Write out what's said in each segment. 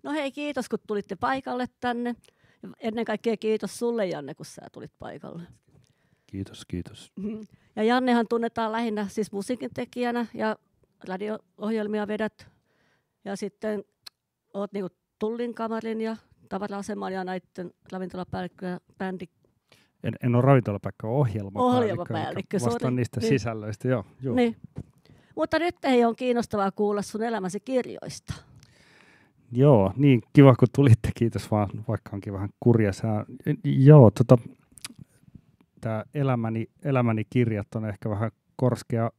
No hei, kiitos kun tulitte paikalle tänne. Ja ennen kaikkea kiitos sulle, Janne, kun sä tulit paikalle. Kiitos. Ja Jannehan tunnetaan lähinnä siis musiikin tekijänä ja radio-ohjelmia vedät. Ja sitten oot niinku Tullin kamarin ja tavara-aseman ja näiden ravintolapäällikkö ja bändi. En ole ravintolapäällikkö, Ohjelmapäällikkö. Vastaan niistä niin. sisällöistä, joo. Niin. Mutta nyt ei ole kiinnostavaa kuulla sun elämäsi kirjoista. Joo, niin kiva kun tulitte, kiitos vaan, vaikka onkin vähän kurja sää. Joo, tämä elämäni kirjat on ehkä vähän korskea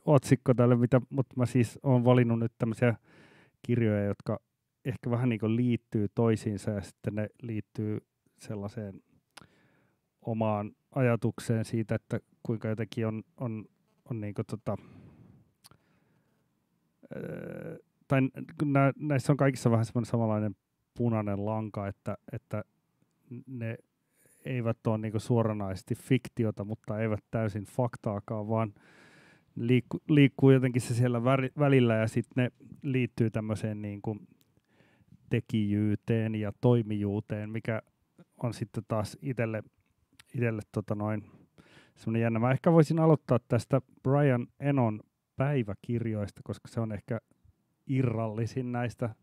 otsikko tälle, mutta mä siis olen valinnut nyt tämmöisiä kirjoja, jotka ehkä vähän niin kuin liittyy toisiinsa ja sitten ne liittyy sellaiseen omaan ajatukseen siitä, että kuinka jotenkin on niin kuin tai näissä on kaikissa vähän semmoinen samanlainen punainen lanka, että ne eivät ole niinku suoranaisesti fiktiota, mutta eivät täysin faktaakaan, vaan liikkuu jotenkin se siellä välillä ja sitten ne liittyy tämmöiseen niinku tekijyyteen ja toimijuuteen, mikä on sitten taas itselle semmoinen jännä. Mä ehkä voisin aloittaa tästä Brian Enon päiväkirjoista, koska se on ehkä irrallisin näistä.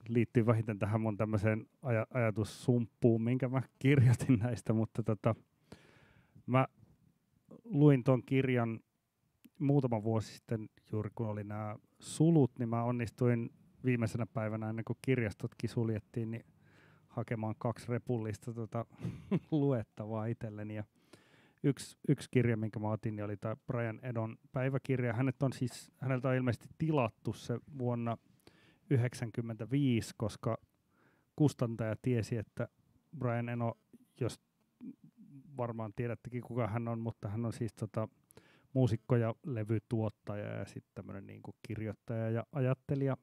Liittyy vähiten tähän mun tämmöiseen ajatussumppuun, minkä mä kirjoitin näistä, mutta mä luin ton kirjan muutama vuosi sitten, juuri kun oli nämä sulut, niin mä onnistuin viimeisenä päivänä, ennen kuin kirjastotkin suljettiin, niin hakemaan 2 repullista luettavaa itselleni. Ja yksi kirja, minkä mä otin, niin oli tämä Brian Enon päiväkirja. Häneltä on ilmeisesti tilattu se vuonna 1995, koska kustantaja tiesi, että Brian Eno, jos varmaan tiedättekin kuka hän on, mutta hän on siis muusikko ja levytuottaja ja sitten tämmöinen niinku kirjoittaja ja ajattelija,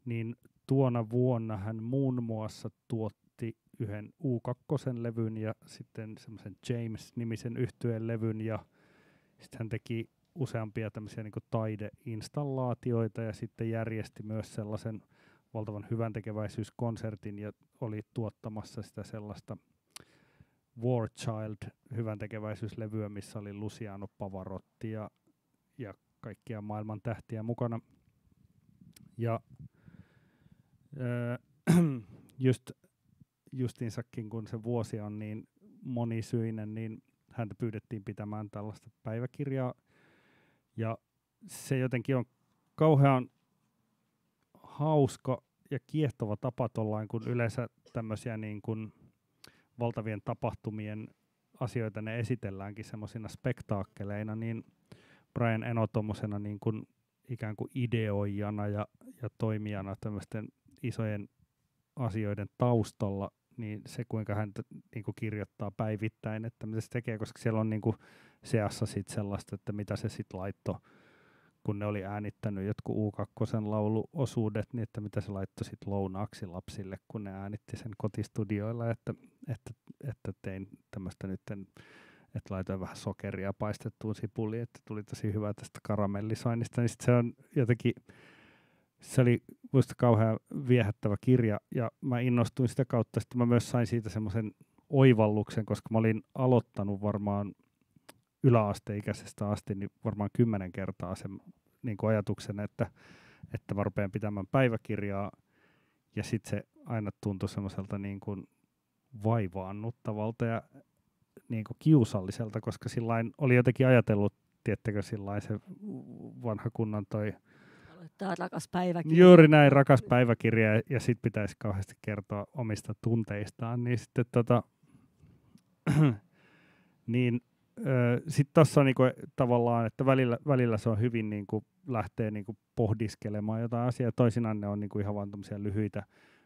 niin tuona vuonna hän muun muassa tuotti yhden U2-levyn ja sitten semmoisen James-nimisen yhtyeen levyn ja sitten hän teki useampia tämmöisiä niinku taideinstallaatioita ja sitten järjesti myös sellaisen valtavan hyväntekeväisyyskonsertin ja oli tuottamassa sitä sellaista War Child hyväntekeväisyyslevyä, missä oli Luciano Pavarotti ja kaikkia maailman tähtiä mukana. Ja justiinsakin kun se vuosi on niin monisyinen, niin häntä pyydettiin pitämään tällaista päiväkirjaa. Ja se jotenkin on kauhean hauska ja kiehtova tapa tollain, kun yleensä tämmöisiä niin kuin valtavien tapahtumien asioita ne esitelläänkin semmoisina spektaakkeleina, niin Brian Eno tommosena niin kuin ikään kuin ideoijana ja toimijana tämmöisten isojen asioiden taustalla, niin se kuinka hän niin kuin kirjoittaa päivittäin, että mitä se tekee, koska siellä on niin kuin seassa sit sellaista, että mitä se sitten laittoi, kun ne oli äänittänyt jotkut U2 lauluosuudet, niin että mitä se laittoi sitten lounaaksi lapsille, kun ne äänitti sen kotistudioilla, että tein tämmöistä nyt, että laitoin vähän sokeria paistettuun sipuliin, että tuli tosi hyvä tästä karamellisoinnista, niin se on jotenkin, se oli muista kauhean viehättävä kirja, ja mä innostuin sitä kautta, sitten mä myös sain siitä semmoisen oivalluksen, koska mä olin aloittanut varmaan yläasteikäisestä asti, niin varmaan 10 kertaa sen niin kuin ajatuksen, että mä rupean pitämään päiväkirjaa, ja sitten se aina tuntui semmoiselta niin kuin vaivaannuttavalta ja niin kuin kiusalliselta, koska sillain oli jotenkin ajatellut, tiettäkö sillain se vanha kunnon toi Tämä rakas päiväkirja. Juuri näin, rakas päiväkirja, ja sitten pitäisi kauheasti kertoa omista tunteistaan, niin sitten niin sitten tuossa on niinku tavallaan, että välillä se on hyvin niinku lähtee niinku pohdiskelemaan jotain asiaa, toisinaan ne on niinku ihan vaan tämmöisiä lyhyitä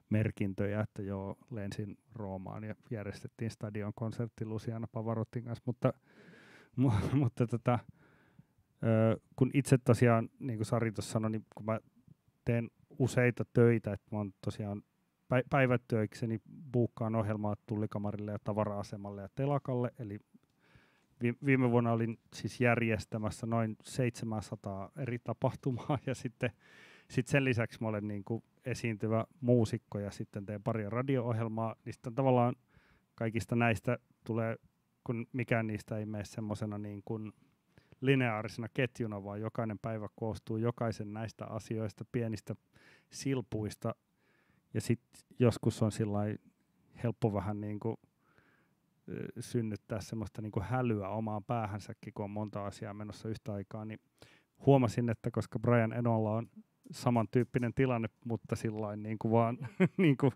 merkintöjä, että joo, lensin Roomaan ja järjestettiin stadion konsertti Luciano Pavarottin kanssa, mutta kun itse tosiaan, niin kuin Sari tuossa sanoi, niin kun mä teen useita töitä, että mä oon tosiaan päivätyöikseni buukkaan ohjelmaa Tullikamarille ja tavara-asemalle ja telakalle, eli viime vuonna olin siis järjestämässä noin 700 eri tapahtumaa ja sitten sitten sen lisäksi mä olen niin kuin esiintyvä muusikko ja sitten teen pari radio-ohjelmaa, niin sitten tavallaan kaikista näistä tulee, kun mikään niistä ei mene semmoisena niin kuin lineaarisena ketjuna, vaan jokainen päivä koostuu jokaisen näistä asioista, pienistä silpuista, ja sitten joskus on sillai helppo vähän niin kuin synnyttää semmoista niin kuin hälyä omaan päähänsäkin, kun on monta asiaa menossa yhtä aikaa, niin huomasin, että koska Brian Enolla on samantyyppinen tilanne, mutta sillain niin kuin vaan niin kuin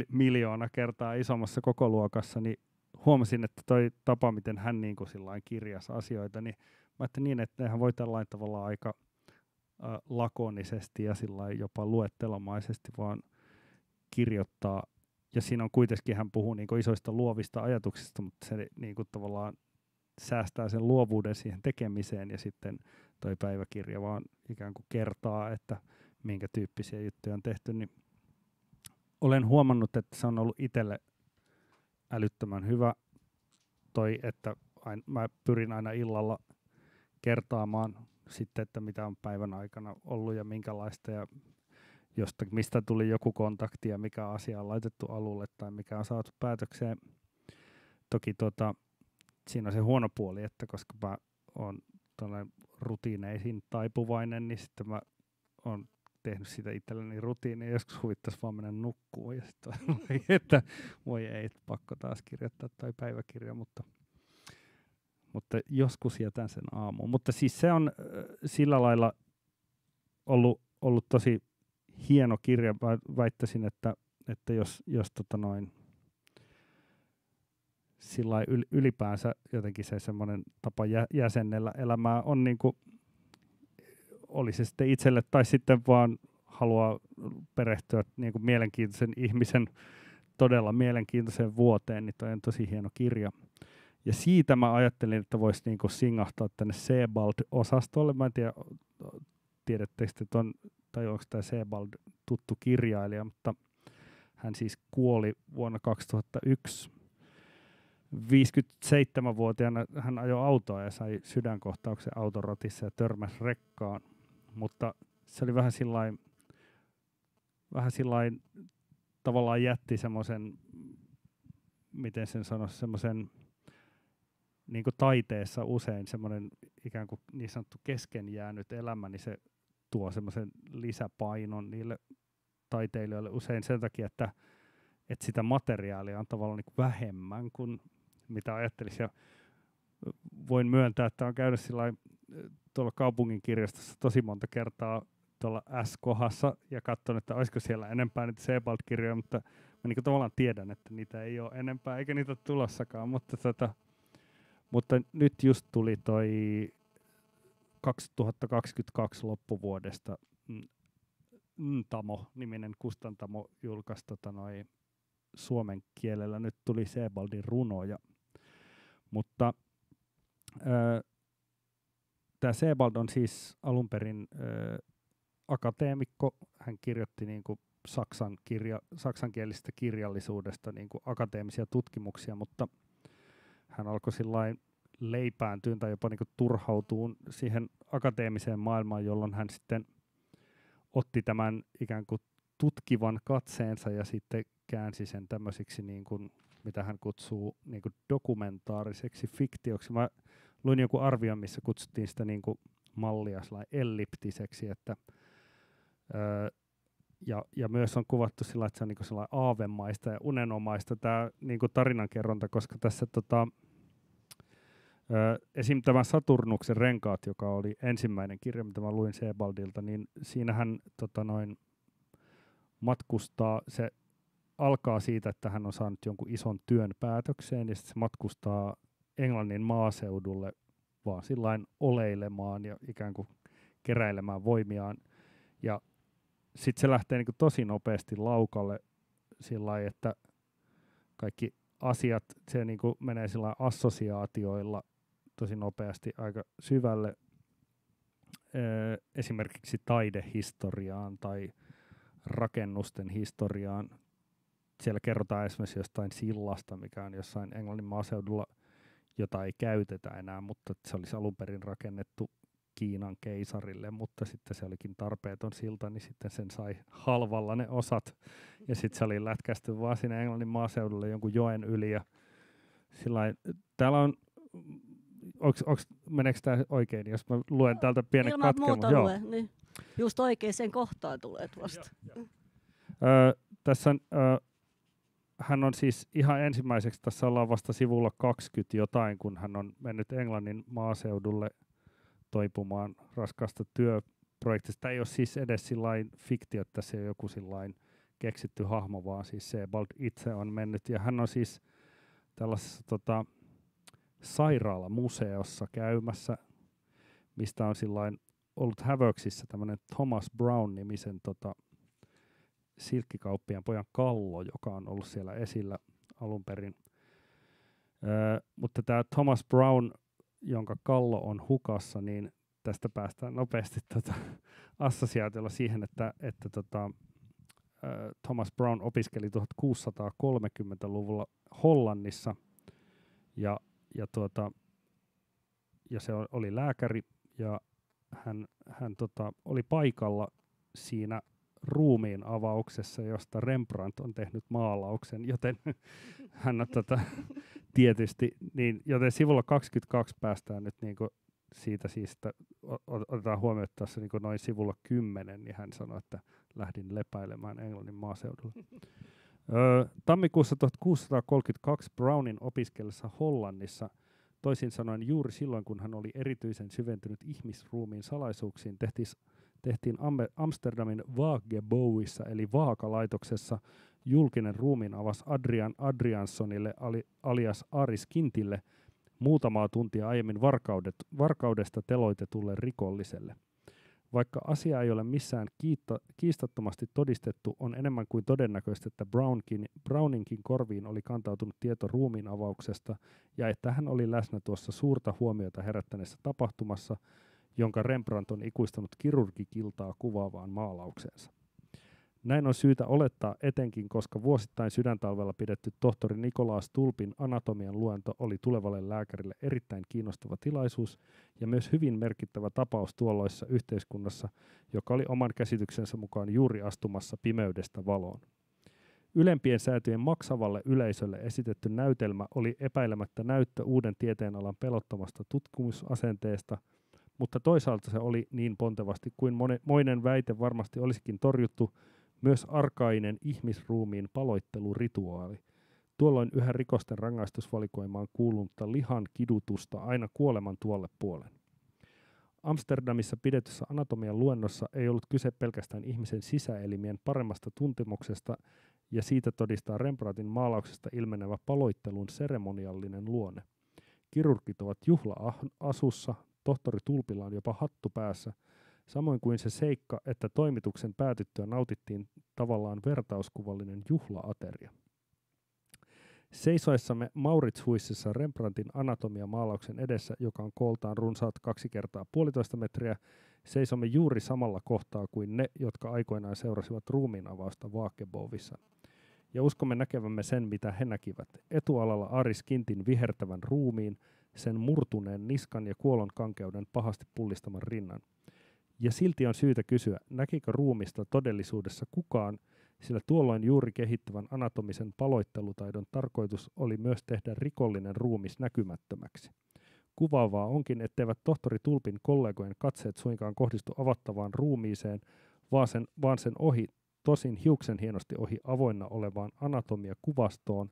miljoona kertaa isommassa kokoluokassa, niin huomasin, että toi tapa, miten hän niin kuin sillain kirjasi asioita, niin mä ajattelin niin, että eihän voi tällainen tavalla aika lakonisesti ja sillain jopa luettelomaisesti vaan kirjoittaa. Ja siinä on kuitenkin, hän puhuu niin kuin isoista luovista ajatuksista, mutta se niin kuin tavallaan säästää sen luovuuden siihen tekemiseen, ja sitten toi päiväkirja vaan ikään kuin kertaa, että minkä tyyppisiä juttuja on tehty, niin olen huomannut, että se on ollut itselle älyttömän hyvä toi, että mä pyrin aina illalla kertaamaan sitten, että mitä on päivän aikana ollut ja minkälaista ja mistä tuli joku kontakti ja mikä asia on laitettu alulle tai mikä on saatu päätökseen. Toki siinä on se huono puoli, että koska mä oon rutiineisiin taipuvainen, niin sitten mä oon tehnyt sitä itselleni rutiinia, joskus huvittaisi vaan mennä nukkuun, ja sitten että voi ei, pakko taas kirjoittaa tai päiväkirja, mutta joskus jätän sen aamuun. Mutta siis se on sillä lailla ollut tosi hieno kirja. Mä väittäisin, että jos sillä ylipäänsä jotenkin se semmoinen tapa jäsennellä elämää on niinku, oli se sitten itselle tai sitten vaan haluaa perehtyä niinku mielenkiintoisen ihmisen todella mielenkiintoiseen vuoteen, niin toi on tosi hieno kirja. Ja siitä mä ajattelin, että voisi niinku singahtaa tänne Sebald-osastolle. Mä en tiedä, tiedättekö te ton, tai onko tämä Sebald tuttu kirjailija, mutta hän siis kuoli vuonna 2001. 57-vuotiaana hän ajoi autoa ja sai sydänkohtauksen autoratissa ja törmäsi rekkaan, mutta se oli vähän sillain tavallaan jätti semmoisen, miten sen sanoisi, semmoisen niin kuin taiteessa usein semmoinen ikään kuin niin sanottu kesken jäänyt elämä, niin se tuo semmoisen lisäpainon niille taiteilijoille usein sen takia, että sitä materiaalia on tavallaan niin kuin vähemmän kuin mitä ajattelisi. Ja voin myöntää, että olen käynyt tuolla kaupungin kirjastossa tosi monta kertaa tuolla S-kohdassa ja katsonut, että olisiko siellä enempää niitä Sebald-kirjoja, mutta mä niin kuin tavallaan tiedän, että niitä ei ole enempää eikä niitä ole tulossakaan, mutta nyt just tuli toi 2022 loppuvuodesta Ntamo-niminen Kustantamo julkaisi suomen kielellä. Nyt tuli Sebaldin runoja. Mutta tämä Sebald on siis alun perin akateemikko. Hän kirjoitti niinku saksankielisestä kirjallisuudesta niinku akateemisia tutkimuksia, mutta hän alkoi sillain leipääntyä tai jopa niinku turhautuun siihen akateemiseen maailmaan, jolloin hän sitten otti tämän ikään kuin tutkivan katseensa ja sitten käänsi sen tämmöisiksi, niin kuin, mitä hän kutsuu niin kuin dokumentaariseksi fiktioksi. Mä luin joku arvion, missä kutsuttiin sitä niin kuin mallia elliptiseksi, että, ja myös on kuvattu sillä, että se on niin kuin sellainen aavemaista ja unenomaista tämä niin kuin tarinankerronta, koska tässä esim. Tämä Saturnuksen renkaat, joka oli ensimmäinen kirja, mitä mä luin Sebaldilta, niin siinähän matkustaa, se alkaa siitä, että hän on saanut jonkun ison työn päätökseen, ja sitten se matkustaa Englannin maaseudulle vaan sillain oleilemaan ja ikään kuin keräilemään voimiaan. Ja sitten se lähtee niin kuin tosi nopeasti laukalle sillain, että kaikki asiat, se niin kuin menee sillain assosiaatioilla tosi nopeasti aika syvälle esimerkiksi taidehistoriaan tai rakennusten historiaan. Siellä kerrotaan esimerkiksi jostain sillasta, mikä on jossain Englannin maaseudulla, jota ei käytetä enää, mutta se olisi alun perin rakennettu Kiinan keisarille, mutta sitten se olikin tarpeeton silta, niin sitten sen sai halvalla ne osat. Ja sitten se oli lätkästy vaan sinne Englannin maaseudulle jonkun joen yli. Ja sillain, täällä on, meneekö tämä oikein, jos mä luen täältä pienen katkelman? Ilman muuta lue, niin just oikein sen kohtaan tulee tuosta. Tässä on, hän on siis ihan ensimmäiseksi, tässä ollaan vasta sivulla 20 jotain, kun hän on mennyt Englannin maaseudulle toipumaan raskasta työprojektista. Tämä ei ole siis edes sillain fiktio, että se on joku sillain keksitty hahmo, vaan siis Sebald itse on mennyt. Ja hän on siis tällaisessa sairaalamuseossa käymässä, mistä on sillain ollut hävöksissä tämmöinen Thomas Brown-nimisen silkkikauppiaan pojan kallo, joka on ollut siellä esillä alun perin. Mutta tämä Thomas Brown, jonka kallo on hukassa, niin tästä päästään nopeasti assosiaatiolla siihen, että Thomas Brown opiskeli 1630-luvulla Hollannissa ja se oli lääkäri ja hän oli paikalla siinä ruumiin avauksessa, josta Rembrandt on tehnyt maalauksen, joten hän on tietysti, niin, joten sivulla 22 päästään nyt niinku siitä siis, että otetaan huomioon, että tässä niinku noin sivulla 10, niin hän sanoi, että lähdin lepäilemään Englannin maaseudulla. Tammikuussa 1632 Brownin opiskellessa Hollannissa, toisin sanoen juuri silloin, kun hän oli erityisen syventynyt ihmisruumiin salaisuuksiin, tehtiin Amsterdamin Vaageboouissa eli Vaakalaitoksessa julkinen ruumiinavaus Adrian Adrianssonille alias Aris Kintille muutamaa tuntia aiemmin varkaudesta teloitetulle rikolliselle. Vaikka asia ei ole missään kiistattomasti todistettu, on enemmän kuin todennäköistä, että Browninkin korviin oli kantautunut tieto ruumiinavauksesta ja että hän oli läsnä tuossa suurta huomiota herättäneessä tapahtumassa, jonka Rembrandt on ikuistanut kirurgikiltaa kuvaavaan maalaukseensa. Näin on syytä olettaa etenkin, koska vuosittain sydäntalvella pidetty tohtori Nikolaas Tulpin anatomian luento oli tulevalle lääkärille erittäin kiinnostava tilaisuus ja myös hyvin merkittävä tapaus tuolloissa yhteiskunnassa, joka oli oman käsityksensä mukaan juuri astumassa pimeydestä valoon. Ylempien säätöjen maksavalle yleisölle esitetty näytelmä oli epäilemättä näyttö uuden tieteenalan pelottomasta tutkimusasenteesta, mutta toisaalta se oli niin pontevasti kuin moinen väite varmasti olisikin torjuttu, myös arkainen ihmisruumiin paloittelurituaali. Tuolloin yhä rikosten rangaistusvalikoimaan kuulunutta lihan kidutusta aina kuoleman tuolle puolen. Amsterdamissa pidetyssä anatomian luennossa ei ollut kyse pelkästään ihmisen sisäelimien paremmasta tuntemuksesta ja siitä todistaa Rembrandtin maalauksesta ilmenevä paloittelun seremoniallinen luonne. Kirurgit ovat juhla-asussa, tohtori Tulpilla on jopa hattu päässä, samoin kuin se seikka, että toimituksen päätyttyä nautittiin tavallaan vertauskuvallinen juhlaateria. Seisoessamme Mauritshuississa Rembrandtin anatomiamaalauksen edessä, joka on kooltaan runsaat 2x1,5 metriä, seisomme juuri samalla kohtaa kuin ne, jotka aikoinaan seurasivat ruumiinavausta Vaageboovissa. Ja uskomme näkevämme sen, mitä he näkivät. Etualalla Aris Kintin vihertävän ruumiin, sen murtuneen niskan ja kuolon kankeuden pahasti pullistaman rinnan. Ja silti on syytä kysyä, näkikö ruumista todellisuudessa kukaan, sillä tuolloin juuri kehittyvän anatomisen paloittelutaidon tarkoitus oli myös tehdä rikollinen ruumis näkymättömäksi. Kuvaavaa onkin, etteivät tohtori Tulpin kollegojen katseet suinkaan kohdistu avattavaan ruumiiseen, vaan sen ohi, tosin hiuksen hienosti ohi avoinna olevaan anatomiakuvastoon,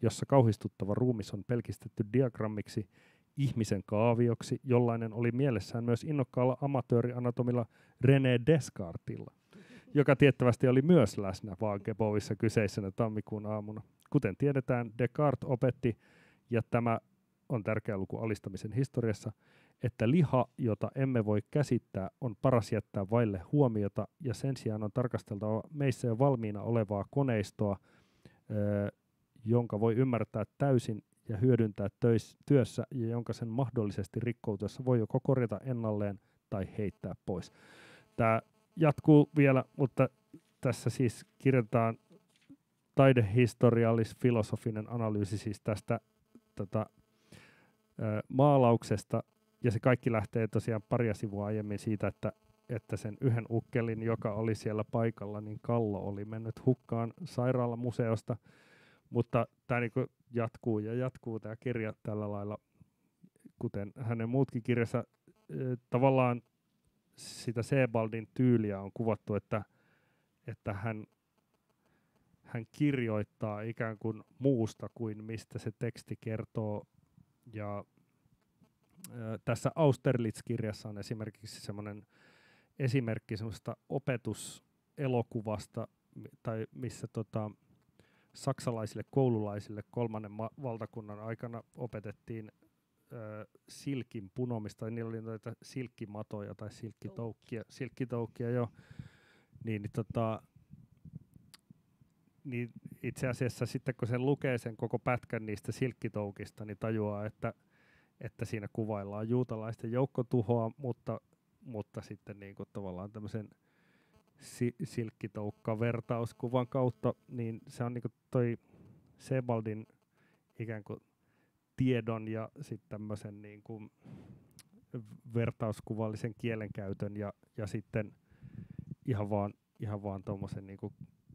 jossa kauhistuttava ruumis on pelkistetty diagrammiksi, ihmisen kaavioksi, jollainen oli mielessään myös innokkaalla amatöörianatomilla René Descartesilla, joka tiettävästi oli myös läsnä Vaageboovissa kyseisenä tammikuun aamuna. Kuten tiedetään, Descartes opetti, ja tämä on tärkeä luku alistamisen historiassa, että liha, jota emme voi käsittää, on paras jättää vaille huomiota, ja sen sijaan on tarkasteltava meissä jo valmiina olevaa koneistoa, jonka voi ymmärtää täysin ja hyödyntää työssä, ja jonka sen mahdollisesti rikkoutuessa voi joko korjata ennalleen tai heittää pois. Tämä jatkuu vielä, mutta tässä siis kirjoitetaan taidehistoriallis-filosofinen analyysi siis tästä maalauksesta, ja se kaikki lähtee tosiaan paria sivua aiemmin siitä, että sen yhden ukkelin, joka oli siellä paikalla, niin kallo oli mennyt hukkaan sairaalamuseosta, mutta tämä niinku jatkuu ja jatkuu tämä kirja tällä lailla, kuten hänen muutkin kirjansa. Tavallaan sitä Sebaldin tyyliä on kuvattu, että hän kirjoittaa ikään kuin muusta kuin mistä se teksti kertoo. Ja tässä Austerlitz-kirjassa on esimerkiksi semmoinen esimerkki semmoista opetuselokuvasta, tai missä saksalaisille koululaisille kolmannen valtakunnan aikana opetettiin silkin punomista, niillä oli noita silkkimatoja tai silkkitoukkia joo. Niin itse asiassa sitten kun sen lukee sen koko pätkän niistä silkkitoukista, niin tajuaa, että siinä kuvaillaan juutalaisten joukkotuhoa, mutta sitten niin kuin tavallaan tämmöisen silkkitoukka-vertauskuvan kautta, niin se on niin kuin toi Sebaldin ikään kuin tiedon ja sitten tämmöisen niin kuin vertauskuvallisen kielenkäytön ja sitten ihan vaan tuommoisen niin kuin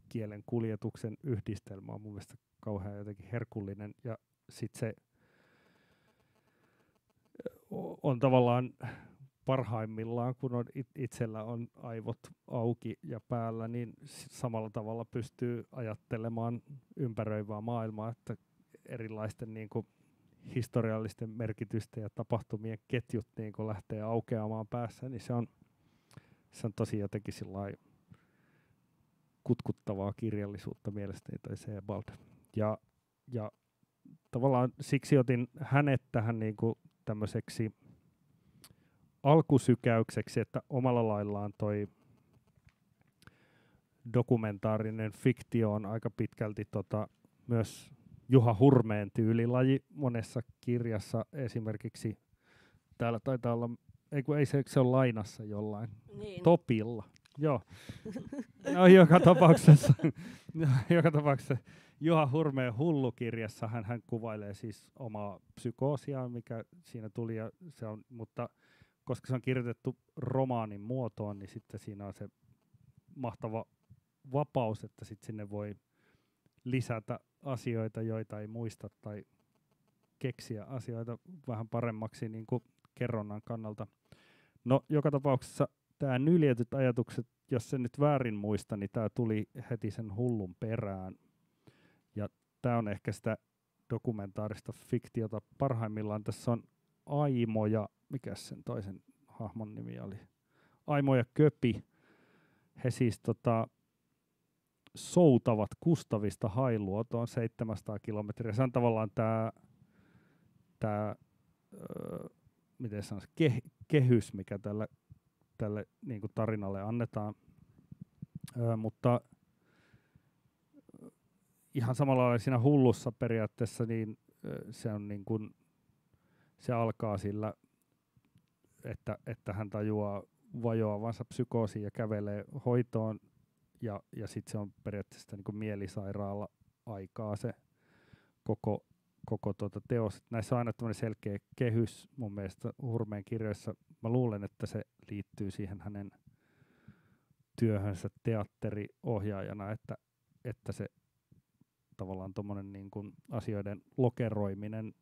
kielen kuljetuksen yhdistelmä on mun mielestä kauhean jotenkin herkullinen, ja sitten se on tavallaan parhaimmillaan, kun itsellä on aivot auki ja päällä, niin samalla tavalla pystyy ajattelemaan ympäröivää maailmaa, että erilaisten niin kuin historiallisten merkitysten ja tapahtumien ketjut niin kuin lähtee aukeamaan päässä, niin se on tosi jotenkin sillai kutkuttavaa kirjallisuutta mielestäni toi Sebald. Ja tavallaan siksi otin hänet tähän niin kuin tämmöiseksi alkusykäykseksi, että omalla laillaan toi dokumentaarinen fiktio on aika pitkälti myös Juha Hurmeen tyylilaji monessa kirjassa. Esimerkiksi täällä taitaa olla, ei se ole lainassa jollain, niin. Topilla. Joo. No, joka tapauksessa Juha Hurmeen Hullu-kirjassa hän kuvailee siis omaa psykoosiaan, mikä siinä tuli, ja se on, mutta koska se on kirjoitettu romaanin muotoon, niin sitten siinä on se mahtava vapaus, että sitten sinne voi lisätä asioita, joita ei muista, tai keksiä asioita vähän paremmaksi niin kuin kerronnan kannalta. No, joka tapauksessa tämä nyljetyt ajatukset, jos se nyt väärin muista, niin tämä tuli heti sen Hullun perään. Ja tämä on ehkä sitä dokumentaarista fiktiota parhaimmillaan. Tässä on Aimo ja, mikä sen toisen hahmon nimi oli? Aimo ja Köpi. He siis soutavat Kustavista Hailuotoon 700 kilometriä. Se on tavallaan tämä miten sanoisi, kehys, mikä tälle niin kuin tarinalle annetaan. Mutta ihan samalla lailla siinä Hullussa periaatteessa, niin se on niin kuin, se alkaa sillä, että hän tajuaa vajoavansa psykoosiin ja kävelee hoitoon, ja sitten se on periaatteessa niin kuin mielisairaala aikaa se koko teos. Näissä on aina tämmöinen selkeä kehys mun mielestä Hurmeen kirjoissa. Mä luulen, että se liittyy siihen hänen työhönsä teatteriohjaajana, että se tavallaan tommonen niin kuin asioiden lokeroiminen,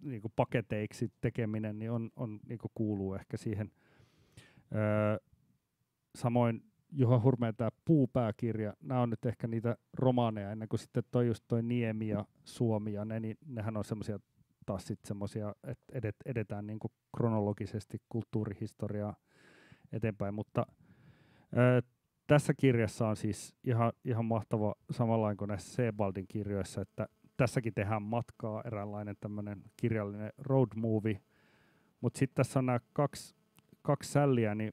niin kuin paketeiksi tekeminen, niin on niin kuin kuuluu ehkä siihen. Samoin Juha Hurmeen tämä Puupääkirja, nämä on nyt ehkä niitä romaaneja, ennen kuin sitten toi Niemi ja Suomi ja ne, niin nehän on semmoisia taas sitten semmoisia, että edetään niin kuin kronologisesti kulttuurihistoriaa eteenpäin, mutta tässä kirjassa on siis ihan mahtava samanlainen kuin näissä Sebaldin kirjoissa, että tässäkin tehdään matkaa, eräänlainen tämmöinen kirjallinen road movie, mutta sitten tässä on nämä kaksi sälliä, niin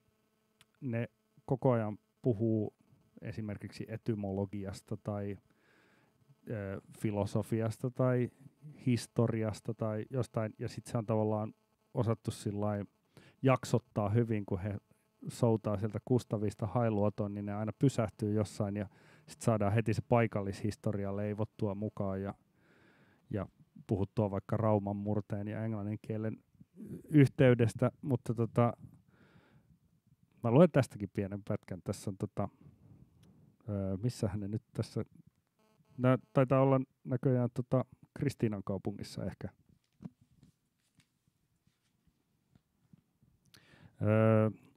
ne koko ajan puhuu esimerkiksi etymologiasta tai filosofiasta tai historiasta tai jostain, ja sitten se on tavallaan osattu sillain jaksottaa hyvin, kun he soutaa sieltä Kustavista Hailuotoon, niin ne aina pysähtyy jossain, ja sitten saadaan heti se paikallishistoria leivottua mukaan ja puhuttua vaikka rauman murteen ja englannin kielen yhteydestä, mutta mä luen tästäkin pienen pätkän. Tässä on missähän ne nyt tässä, taitaa olla näköjään Kristiinan kaupungissa ehkä.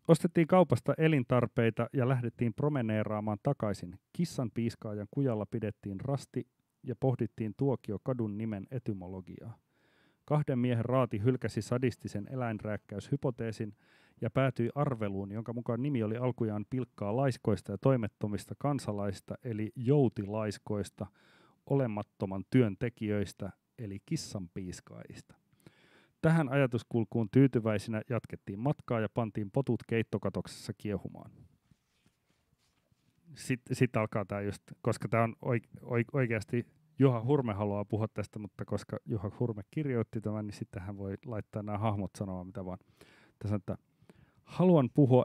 Ostettiin kaupasta elintarpeita ja lähdettiin promeneeraamaan takaisin. Kissan piiskaajan kujalla pidettiin rasti ja pohdittiin Tuokio-kadun nimen etymologiaa. 2 miehen raati hylkäsi sadistisen eläinrääkkäyshypoteesin ja päätyi arveluun, jonka mukaan nimi oli alkujaan pilkkaa laiskoista ja toimettomista kansalaista, eli joutilaiskoista, olemattoman työntekijöistä, eli kissanpiiskaajista. Tähän ajatuskulkuun tyytyväisinä jatkettiin matkaa ja pantiin potut keittokatoksessa kiehumaan. Sitten alkaa tämä just, koska tämä on oikeasti, Juha Hurme haluaa puhua tästä, mutta koska Juha Hurme kirjoitti tämän, niin sitten hän voi laittaa nämä hahmot sanomaan mitä vaan. Tässä on, että haluan puhua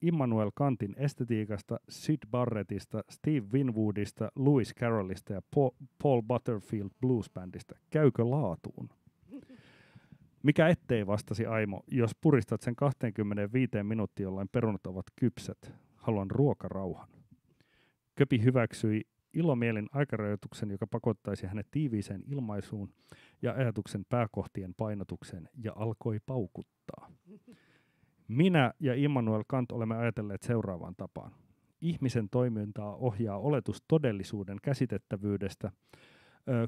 Immanuel Kantin estetiikasta, Syd Barrettista, Steve Winwoodista, Lewis Carrollista ja Paul Butterfield Bluesbandista. Käykö laatuun? Mikä ettei, vastasi Aimo, jos puristat sen 25 minuuttia, jolloin perunat ovat kypsät. Haluan ruokarauhan. Köpi hyväksyi ilomielin aikarajoituksen, joka pakottaisi hänet tiiviiseen ilmaisuun ja ajatuksen pääkohtien painotukseen, ja alkoi paukuttaa. Minä ja Immanuel Kant olemme ajatelleet seuraavaan tapaan. Ihmisen toimintaa ohjaa oletus todellisuuden käsitettävyydestä.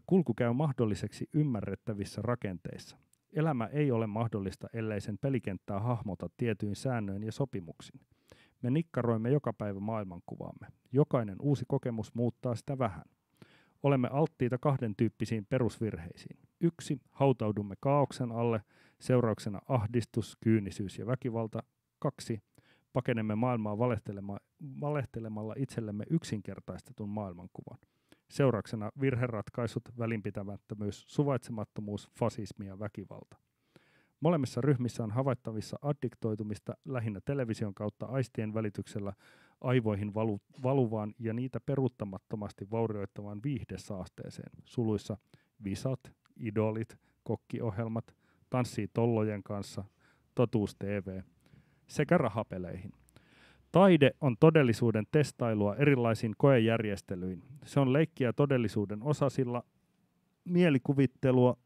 Kulku käy mahdolliseksi ymmärrettävissä rakenteissa. Elämä ei ole mahdollista, ellei sen pelikenttää hahmota tietyin säännöin ja sopimuksin. Me nikkaroimme joka päivä maailmankuvaamme. Jokainen uusi kokemus muuttaa sitä vähän. Olemme alttiita 2 tyyppisiin perusvirheisiin. 1. Hautaudumme kaaoksen alle, seurauksena ahdistus, kyynisyys ja väkivalta. 2. Pakenemme maailmaa valehtelemalla itsellemme yksinkertaistetun maailmankuvan. Seurauksena virheratkaisut, välinpitämättömyys, suvaitsemattomuus, fasismi ja väkivalta. Molemmissa ryhmissä on havaittavissa addiktoitumista lähinnä television kautta aistien välityksellä aivoihin valuvaan ja niitä peruuttamattomasti vaurioittavaan viihdesaasteeseen, suluissa visat, idolit, kokkiohjelmat, tanssii tollojen kanssa, totuus TV sekä rahapeleihin. Taide on todellisuuden testailua erilaisiin koejärjestelyin. Se on leikkiä todellisuuden osasilla, mielikuvittelua,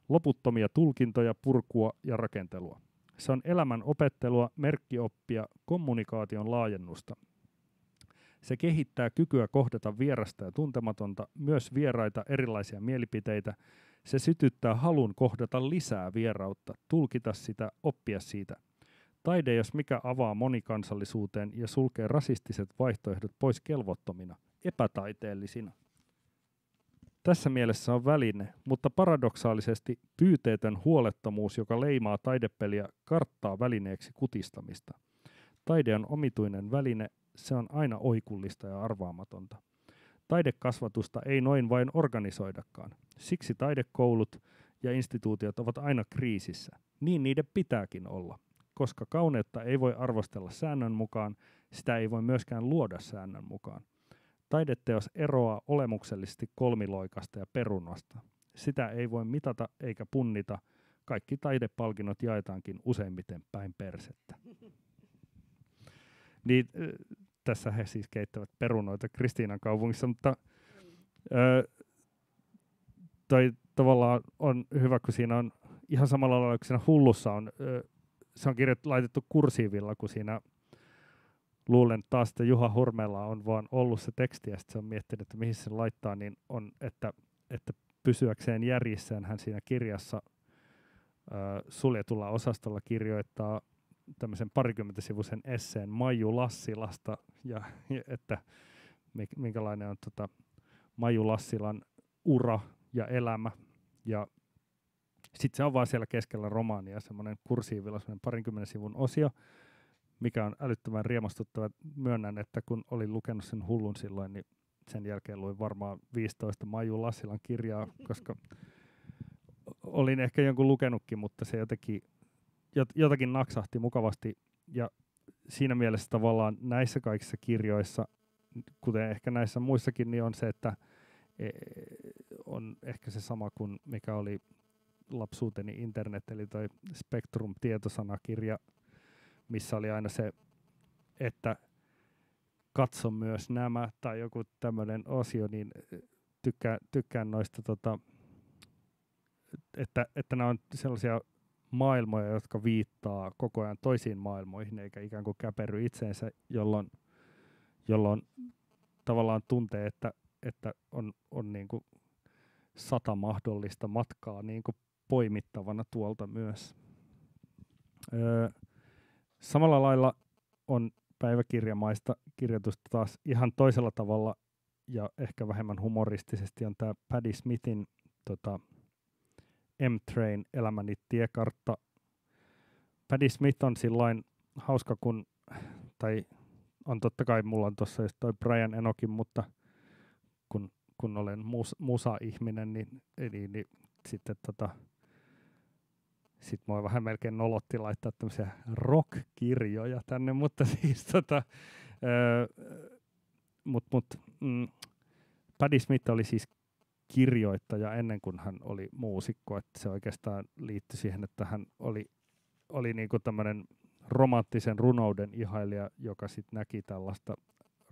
loputtomia tulkintoja, purkua ja rakentelua. Se on elämän opettelua, merkkioppia, kommunikaation laajennusta. Se kehittää kykyä kohdata vierasta ja tuntematonta, myös vieraita erilaisia mielipiteitä. Se sytyttää halun kohdata lisää vierautta, tulkita sitä, oppia siitä. Taide, jos mikä, avaa monikansallisuuteen ja sulkee rasistiset vaihtoehdot pois kelvottomina, epätaiteellisina. Tässä mielessä on väline, mutta paradoksaalisesti pyyteetön huolettomuus, joka leimaa taidepeliä, karttaa välineeksi kutistamista. Taide on omituinen väline, se on aina oikullista ja arvaamatonta. Taidekasvatusta ei noin vain organisoidakaan. Siksi taidekoulut ja instituutiot ovat aina kriisissä. Niin niiden pitääkin olla. Koska kauneutta ei voi arvostella säännön mukaan, sitä ei voi myöskään luoda säännön mukaan. Taideteos eroaa olemuksellisesti kolmiloikasta ja perunasta. Sitä ei voi mitata eikä punnita. Kaikki taidepalkinnot jaetaankin useimmiten päin persettä. Niin, tässä he siis keittävät perunoita Kristiinan kaupungissa, mutta toi tavallaan on hyvä, kun siinä on ihan samalla lailla, kun siinä hullussa on, se on laitettu kursiivilla, kun siinä luulen taas, että Juha Hurmella on vaan ollut se teksti, ja sitten se on miettinyt, että mihin se laittaa, niin on, että pysyäkseen järjissään hän siinä kirjassa suljetulla osastolla kirjoittaa tämmöisen 20-sivuisen esseen Maiju Lassilasta, ja että minkälainen on Maiju Lassilan ura ja elämä, ja sitten se on vaan siellä keskellä romaania semmoinen kursiivilla semmoinen 20 sivun osio, mikä on älyttömän riemastuttava. Myönnän, että kun olin lukenut sen hullun silloin, niin sen jälkeen luin varmaan 15 Maiju Lassilan kirjaa, koska olin ehkä jonkun lukenutkin, mutta se jotakin naksahti mukavasti. Ja siinä mielessä tavallaan näissä kaikissa kirjoissa, kuten ehkä näissä muissakin, niin on se, että on ehkä se sama kuin mikä oli lapsuuteni internet, eli toi Spectrum-tietosanakirja, missä oli aina se, että katso myös nämä, tai joku tämmöinen osio, niin tykkään noista, että nämä on sellaisia maailmoja, jotka viittaa koko ajan toisiin maailmoihin, eikä ikään kuin käperry itseensä, jolloin tavallaan tuntee, että on niin kuin 100 mahdollista matkaa niin kuin poimittavana tuolta myös. Samalla lailla on päiväkirjamaista kirjoitusta taas ihan toisella tavalla ja ehkä vähemmän humoristisesti on tämä Patti Smithin M-Train elämäni tiekartta. Patti Smith on sillain hauska, tai on totta kai mulla on tuossa just toi Brian Enokin, mutta kun olen musa-ihminen, niin sitten sit mua vähän melkein nolotti laittaa tämmöisiä rock-kirjoja tänne, mutta siis Patti Smith oli siis kirjoittaja ennen kuin hän oli muusikko, että se oikeastaan liittyi siihen, että hän oli niinku tämmöinen romanttisen runouden ihailija, joka sitten näki tällaista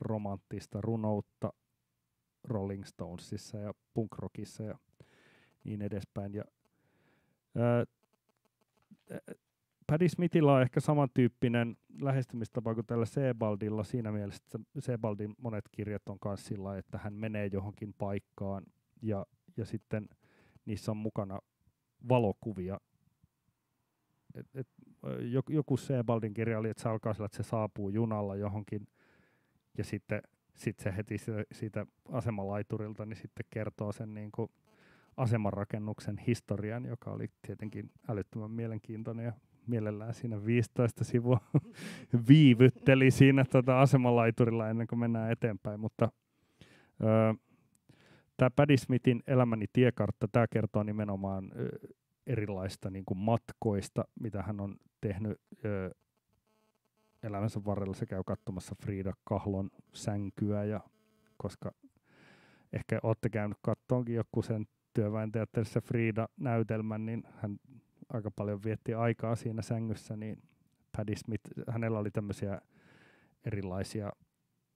romanttista runoutta Rolling Stonesissa ja punkrockissa ja niin edespäin. Ja Patti Smithillä on ehkä samantyyppinen lähestymistapa kuin tällä Sebaldilla siinä mielessä, että Sebaldin monet kirjat on myös sillä, että hän menee johonkin paikkaan ja sitten niissä on mukana valokuvia. Joku Sebaldin kirja oli, että se alkaa sillä, että se saapuu junalla johonkin ja sitten se heti siitä asemalaiturilta niin sitten kertoo sen niin kuin asemarakennuksen historian, joka oli tietenkin älyttömän mielenkiintoinen ja mielellään siinä 15 sivua viivytteli siinä asemalaiturilla ennen kuin mennään eteenpäin, mutta tämä Patti Smithin elämäni tiekartta, tämä kertoo nimenomaan erilaista niin kuin matkoista, mitä hän on tehnyt elämänsä varrella. Se käy katsomassa Frida Kahlon sänkyä, ja koska ehkä olette käynyt kattoonkin joku sen työväenteatterissa Frida-näytelmän, niin hän aika paljon vietti aikaa siinä sängyssä, niin Patti Smith, hänellä oli tämmöisiä erilaisia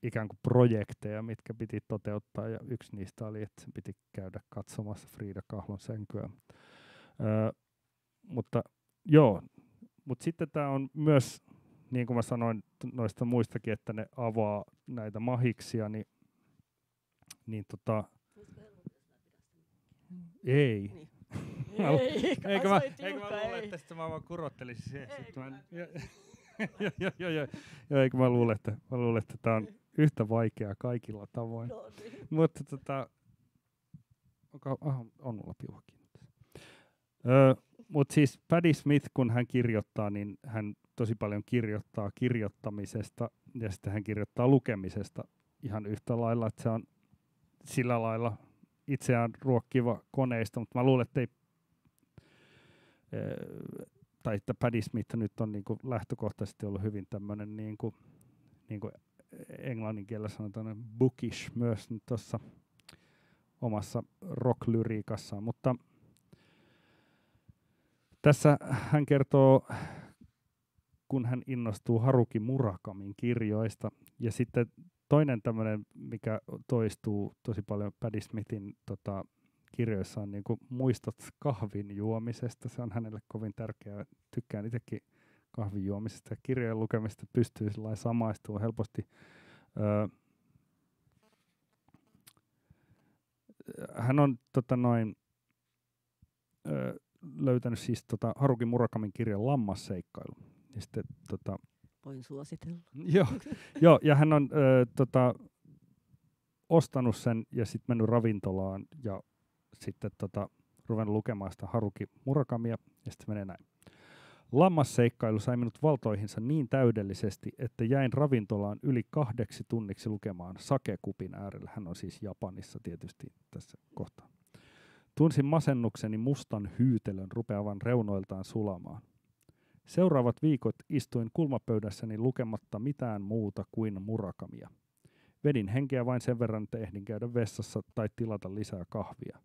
ikään kuin projekteja, mitkä piti toteuttaa, ja yksi niistä oli, että sen piti käydä katsomassa Frida Kahlon sänkyä. Mutta sitten tämä on myös, niin kuin mä sanoin noista muistakin, että ne avaa näitä mahiksia, niin ei. Niin. Eikö mä luule, että sitten mä vaan kurottelisin siihen. Eikö mä luule, että tää on yhtä vaikeaa kaikilla tavoin. No, niin. Mutta on mulla piuhakin. Mutta siis Patti Smith, kun hän kirjoittaa, niin hän tosi paljon kirjoittaa kirjoittamisesta ja sitten hän kirjoittaa lukemisesta ihan yhtä lailla, että se on sillä lailla itseään ruokkiva koneista, mutta mä luulen, että Patti Smith nyt on niinku lähtökohtaisesti ollut hyvin tämmöinen niinku englannin kielellä sanotaan bookish myös nyt tuossa omassa rock-lyriikassaan, mutta tässä hän kertoo, kun hän innostuu Haruki Murakamin kirjoista, ja sitten toinen tämmöinen, mikä toistuu tosi paljon Patti Smithin kirjoissa on niin kuin muistot kahvin juomisesta. Se on hänelle kovin tärkeää. Tykkään itsekin kahvin juomisesta ja kirjojen lukemista pystyy samaistumaan helposti. Hän on löytänyt siis Haruki Murakamin kirjan Lammasseikkailu. Ja sitten, voin suositella. Joo, ja hän on ostanut sen ja sitten mennyt ravintolaan ja sitten ruvennut lukemaan sitä Haruki Murakamia ja sitten menee näin. Lammasseikkailu sai minut valtoihinsa niin täydellisesti, että jäin ravintolaan yli 2 tunniksi lukemaan sakekupin äärellä. Hän on siis Japanissa tietysti tässä kohtaa. Tunsin masennukseni mustan hyytelön rupeavan reunoiltaan sulamaan. Seuraavat viikot istuin kulmapöydässäni lukematta mitään muuta kuin Murakamia. Vedin henkeä vain sen verran, että ehdin käydä vessassa tai tilata lisää kahvia.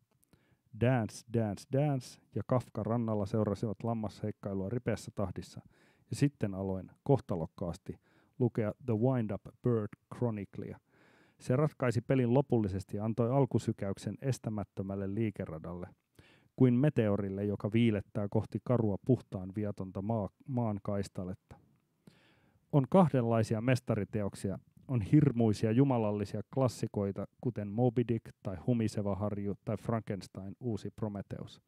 Dance, Dance, Dance ja Kafka rannalla seurasivat lammasheikkailua ripeässä tahdissa, ja sitten aloin kohtalokkaasti lukea The Wind-Up Bird Chroniclea. Se ratkaisi pelin lopullisesti ja antoi alkusykäyksen estämättömälle liikeradalle, kuin meteorille, joka viilettää kohti karua puhtaan viatonta maan kaistaletta. On kahdenlaisia mestariteoksia, on hirmuisia jumalallisia klassikoita, kuten Moby Dick tai Humiseva harju tai Frankenstein uusi Prometheus.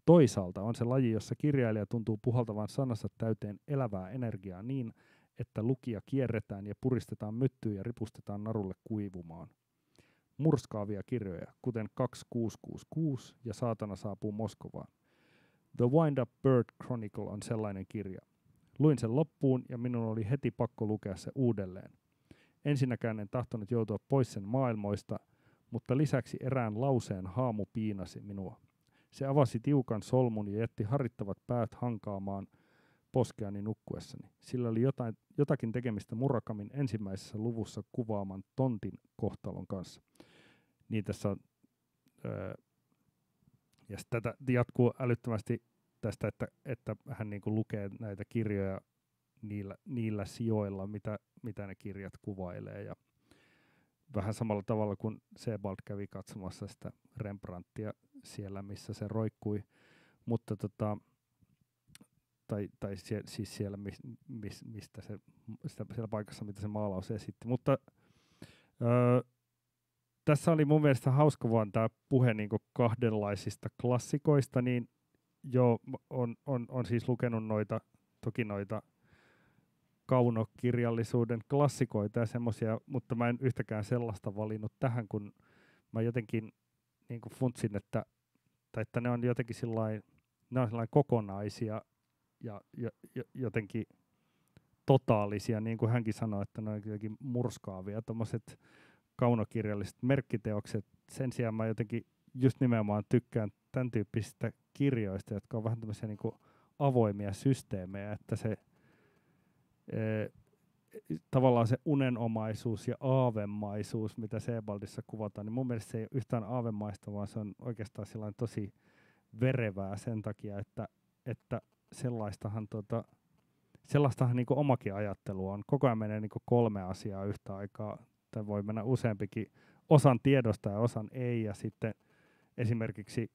Toisaalta on se laji, jossa kirjailija tuntuu puhaltavan sanassa täyteen elävää energiaa niin, että lukija kierretään ja puristetaan myttyyn ja ripustetaan narulle kuivumaan. Murskaavia kirjoja, kuten 2666 ja Saatana saapuu Moskovaan. The Wind-Up Bird Chronicle on sellainen kirja. Luin sen loppuun ja minun oli heti pakko lukea se uudelleen. Ensinnäkään en tahtonut joutua pois sen maailmoista, mutta lisäksi erään lauseen haamu piinasi minua. Se avasi tiukan solmun ja jätti harittavat päät hankaamaan poskeani nukkuessani. Sillä oli jotakin tekemistä Murakamin ensimmäisessä luvussa kuvaaman tontin kohtalon kanssa. Niin tässä on, ja tätä jatkuu älyttömästi tästä, että hän niin kuin lukee näitä kirjoja niillä sijoilla, mitä ne kirjat kuvailee. Ja vähän samalla tavalla kuin Sebald kävi katsomassa sitä Rembrandtia siellä, missä se roikkui, mutta tai siis siellä, mistä siellä paikassa, mitä se maalaus esitti. Mutta tässä oli mun mielestä hauska vaan tämä puhe niinku kahdenlaisista klassikoista, niin joo, on siis lukenut toki noita kaunokirjallisuuden klassikoita ja semmoisia, mutta mä en yhtäkään sellaista valinnut tähän, kun mä jotenkin niinku funtsin, että ne on jotenkin sillain kokonaisia ja jotenkin totaalisia, niin kuin hänkin sanoi, että ne on jotenkin murskaavia, tommoset kaunokirjalliset merkkiteokset. Sen sijaan mä jotenkin just nimenomaan tykkään tämän tyyppisistä kirjoista, jotka on vähän tämmöisiä niin kuin avoimia systeemejä, että se tavallaan se unenomaisuus ja aavemaisuus, mitä Sebaldissa kuvataan, niin mun mielestä se ei ole yhtään aavemaista, vaan se on oikeastaan sellainen tosi verevää sen takia, että sellaistahan niin kuin omakin ajattelu on. Koko ajan menee niin kuin 3 asiaa yhtä aikaa, tai voi mennä useampikin, osan tiedosta ja osan ei, ja sitten esimerkiksi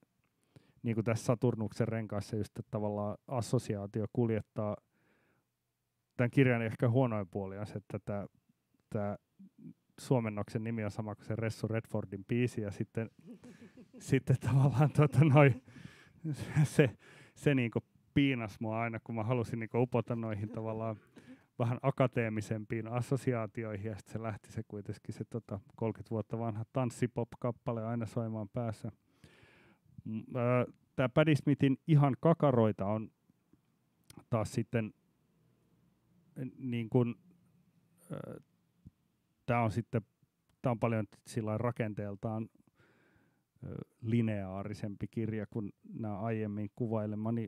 niin kuin tässä Saturnuksen renkaassa just tavallaan assosiaatio kuljettaa. Tämän kirjan ehkä huonoin puoli on se, että tämä suomennoksen nimi on sama kuin se Ressu Redfordin biisi, ja sitten tavallaan se niinku piinasi mua aina, kun mä halusin niinku upota noihin tavallaan vähän akateemisempiin assosiaatioihin, ja sitten se lähti se kuitenkin se 30 vuotta vanha tanssipop-kappale aina soimaan päässä. Tämä Patti Smithin Ihan kakaroita on taas sitten niin kuin tämä on paljon sillä rakenteeltaan lineaarisempi kirja kuin nämä aiemmin kuvailemani.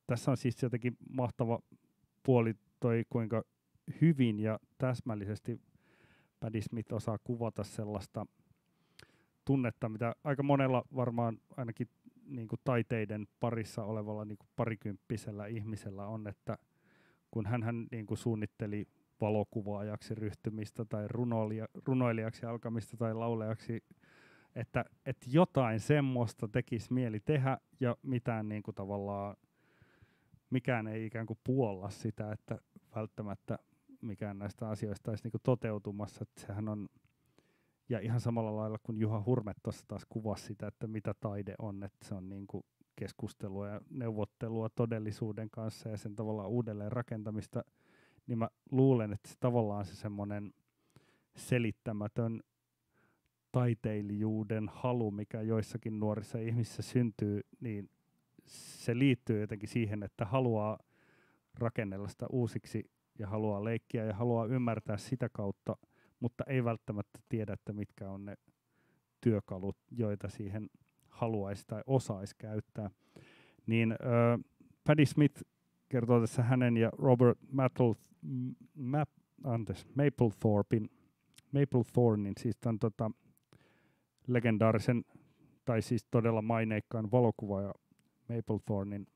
Tässä on siis jotenkin mahtava puoli toi, kuinka hyvin ja täsmällisesti Patti Smith osaa kuvata sellaista tunnetta, mitä aika monella varmaan ainakin niin kuin taiteiden parissa olevalla niin kuin parikymppisellä ihmisellä on, että kun hän niin kuin suunnitteli valokuvaajaksi ryhtymistä tai runoilijaksi alkamista tai laulejaksi, että jotain semmoista tekisi mieli tehdä ja mitään niin kuin tavallaan mikään ei ikään kuin puolla sitä, että välttämättä mikään näistä asioista olisi niin kuin toteutumassa. Että sehän on, ja ihan samalla lailla kuin Juha Hurme tuossa taas kuvasi sitä, että mitä taide on, että se on niin kuin keskustelua ja neuvottelua todellisuuden kanssa ja sen tavallaan uudelleen rakentamista, niin mä luulen, että se tavallaan se semmoinen selittämätön taiteilijuuden halu, mikä joissakin nuorissa ihmisissä syntyy, niin se liittyy jotenkin siihen, että haluaa rakennella sitä uusiksi ja haluaa leikkiä ja haluaa ymmärtää sitä kautta, mutta ei välttämättä tiedä, että mitkä on ne työkalut, joita siihen haluaisi tai osaisi käyttää. Niin Patti Smith kertoo tässä hänen ja Robert Mapplethornin, siis tämän legendaarisen, tai siis todella maineikkaan valokuvaaja Mapplethornin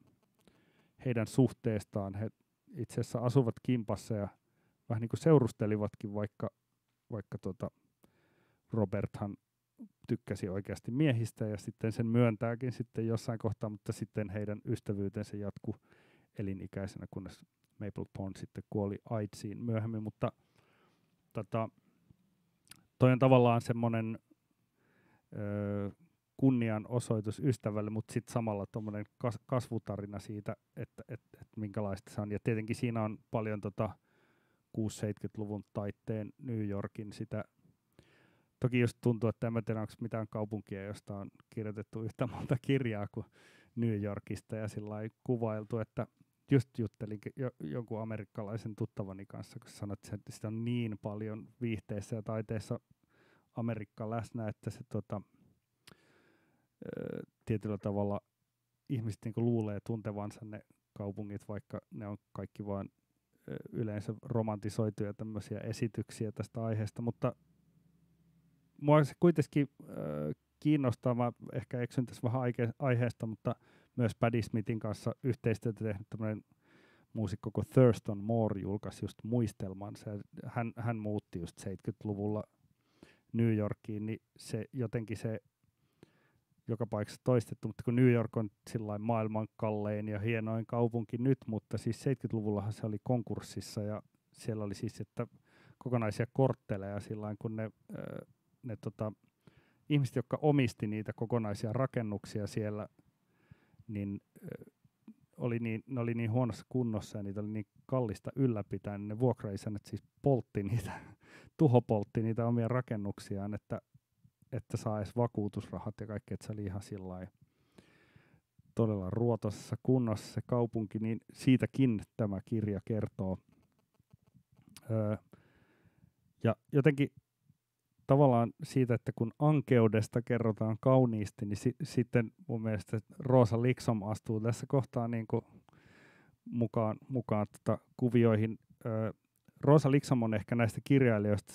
heidän suhteestaan. He itse asiassa asuvat kimpassa ja vähän niin kuin seurustelivatkin, vaikka Roberthan tykkäsi oikeasti miehistä ja sitten sen myöntääkin sitten jossain kohtaa, mutta sitten heidän ystävyytensä jatkui elinikäisenä, kunnes Mapplethorne sitten kuoli AIDSiin myöhemmin, mutta toi on tavallaan semmoinen kunnianosoitus ystävälle, mutta sitten samalla tuommoinen kasvutarina siitä, että minkälaista se on. Ja tietenkin siinä on paljon 60-70-luvun taitteen New Yorkin sitä. Toki just tuntuu, että en mä tiedä, onko mitään kaupunkia, josta on kirjoitettu yhtä monta kirjaa kuin New Yorkista ja sillä lailla kuvailtu, että just juttelin jonkun amerikkalaisen tuttavani kanssa, kun sanoit, että sitä on niin paljon viihteessä ja taiteessa Amerikka läsnä, että se tietyllä tavalla ihmiset niin luulee tuntevansa ne kaupungit, vaikka ne on kaikki vain yleensä romantisoituja tämmöisiä esityksiä tästä aiheesta, mutta mua se kuitenkin kiinnostaa, mä ehkä eksyn tässä vähän aiheesta, mutta myös Patti Smithin kanssa yhteistyötä tehnyt tämmöinen muusikko kuin Thurston Moore julkaisi just muistelmansa. Hän muutti just 70-luvulla New Yorkiin, niin se jotenkin se joka paikassa toistettu, mutta kun New York on sillain maailman kallein ja hienoin kaupunki nyt, mutta siis 70-luvullahan se oli konkurssissa ja siellä oli siis, että kokonaisia kortteleja sillain, kun ne ihmiset, jotka omisti niitä kokonaisia rakennuksia siellä, niin ne oli niin huonossa kunnossa ja niitä oli niin kallista ylläpitää, niin ne vuokraisännät siis tuhopoltti niitä omia rakennuksiaan, että saa edes vakuutusrahat ja kaikki, että se oli ihan sillain todella ruotoisessa kunnossa se kaupunki, niin siitäkin tämä kirja kertoo. Ja jotenkin tavallaan siitä, että kun ankeudesta kerrotaan kauniisti, niin sitten mun mielestä Rosa Liksom astuu tässä kohtaa niin kuin mukaan kuvioihin. Rosa Liksom on ehkä näistä kirjailijoista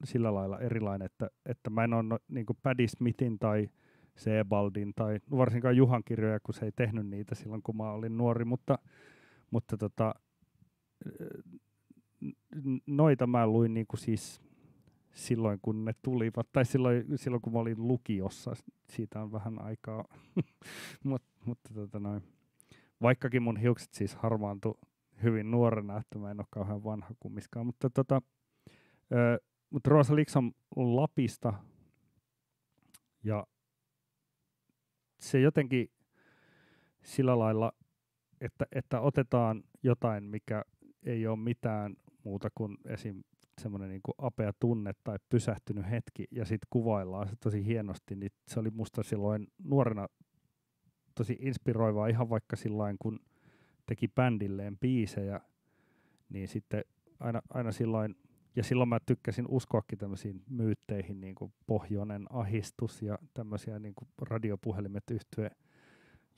sillä lailla erilainen, että mä en ole niin kuin Patti Smithin tai Sebaldin tai varsinkaan Juhan kirjoja, kun se ei tehnyt niitä silloin, kun mä olin nuori, mutta noita mä luin niin kuin siis silloin, kun ne tulivat, tai silloin kun mä olin lukiossa, siitä on vähän aikaa, mutta vaikkakin mun hiukset siis harmaantui hyvin nuorena, että mä en ole kauhean vanha kummiskaan, mutta Rosa Liksom on Lapista, ja se jotenkin sillä lailla, että otetaan jotain, mikä ei ole mitään muuta kuin esim. Semmoinen niin kuin apea tunne tai pysähtynyt hetki, ja sitten kuvaillaan se tosi hienosti, niin se oli musta silloin nuorena tosi inspiroivaa, ihan vaikka silloin, kun teki bändilleen biisejä, niin sitten aina silloin, ja silloin mä tykkäsin uskoakin tämmöisiin myytteihin, niin kuin Pohjoinen ahistus ja tämmöisiä niin kuin radiopuhelimet yhtye,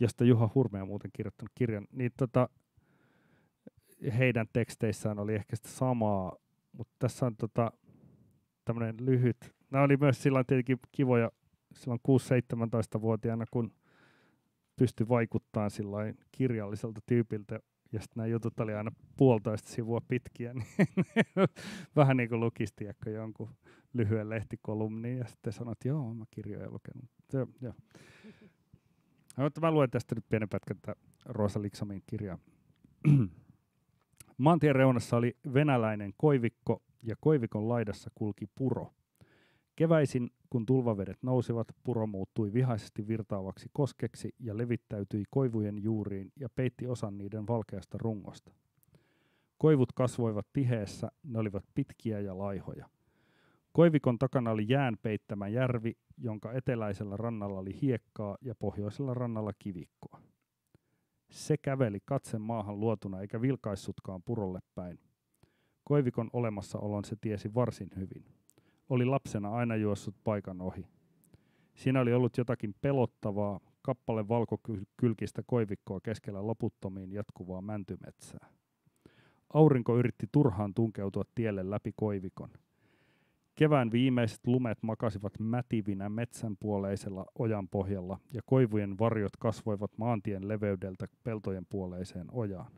josta Juha Hurme on muuten kirjoittanut kirjan, niin heidän teksteissään oli ehkä sitä samaa, mutta tässä on tämmöinen lyhyt. Nämä oli myös silloin tietenkin kivoja silloin 6-17-vuotiaana, kun pystyi vaikuttamaan sillain kirjalliselta tyypiltä, ja sitten nämä jutut oli aina 1,5 sivua pitkiä, niin vähän niin kuin lukisi jonkun lyhyen lehtikolumnin, ja sitten sanot, että joo, mä kirjoja lukenut. Joo. Mutta mä luen tästä nyt pienen pätkän Rosa Liksomin kirjaa. Maantien reunassa oli venäläinen koivikko, ja koivikon laidassa kulki puro. Keväisin, kun tulvavedet nousivat, puro muuttui vihaisesti virtaavaksi koskeksi ja levittäytyi koivujen juuriin ja peitti osan niiden valkeasta rungosta. Koivut kasvoivat tiheessä, ne olivat pitkiä ja laihoja. Koivikon takana oli jään peittämä järvi, jonka eteläisellä rannalla oli hiekkaa ja pohjoisella rannalla kivikkoa. Se käveli katse maahan luotuna eikä vilkaissutkaan purolle päin. Koivikon olemassaolon se tiesi varsin hyvin. Oli lapsena aina juossut paikan ohi. Siinä oli ollut jotakin pelottavaa, kappale valkokylkistä koivikkoa keskellä loputtomiin jatkuvaa mäntymetsää. Aurinko yritti turhaan tunkeutua tielle läpi koivikon. Kevään viimeiset lumet makasivat mätivinä metsänpuoleisella ojan pohjalla ja koivujen varjot kasvoivat maantien leveydeltä peltojen puoleiseen ojaan.